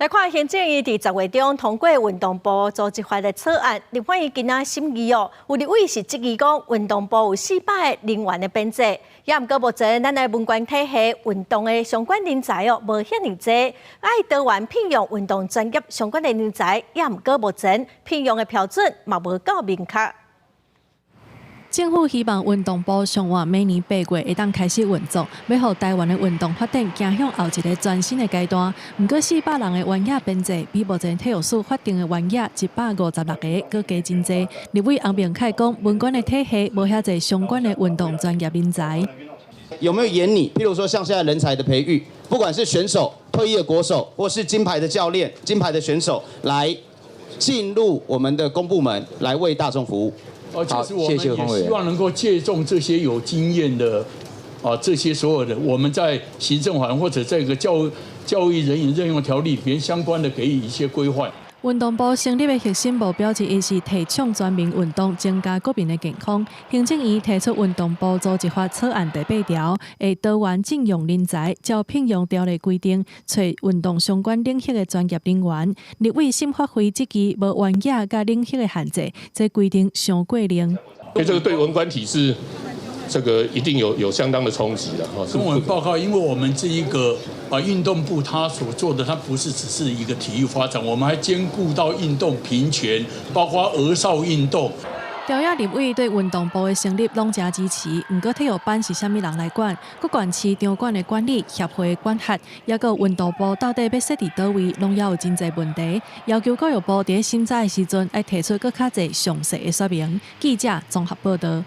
来看行政院伫10月中通过运动部组织法的草案，立法院今仔审议哦。有立委是质疑讲，运动部有400个人员的编制，也毋过目前咱的文官体系运动的相关人才哦，无遐尼济，爱多元聘用运动专业相关的人才，也毋过目前聘用的标准嘛无够明确。 政府希望运动部上晚每年8月会当开始运作，要让台湾的运动发展走向后一个全新的阶段。不过400人的员野编制比目前体育署法定的员野156个，搁加真济。立委洪明凯讲，文官的体系无遐济相关的运动专业人才。有没有严拟？譬如说像现在人才的培育，不管是选手、退役的国手，或是金牌的教练、金牌的选手，来进入我们的公部门，来为大众服务。 好，谢谢黄委员。希望能够借重这些有经验的，这些所有的，我们在行政法或者在一个教育人员任用条例里面相关的给予一些规范。运动部成立的核心目标之一是提倡全民运动，增加国民的健康。行政院提出运动部组织法草案第8条，会多元禁用人才，照聘用条例规定，找运动相关领域的专业人员。立委审发会质疑无员野甲领域的限制，这规定伤过零。因为这个对文官体制。 这个一定有相当的冲击的哈。跟我们报告，因为我们这一个运动部他所做的，它不是只是一个体育发展，我们还兼顾到运动平权，包括儿少运动。朝野立委对运动部的成立拢真支持，不过体育班是啥物人来管？各县市场馆的管理、协会的管辖，也个运动部到底要设伫倒位，拢也有真侪问题。要求教育部伫审查的时阵，要提出更较侪详细的说明。记者综合报道。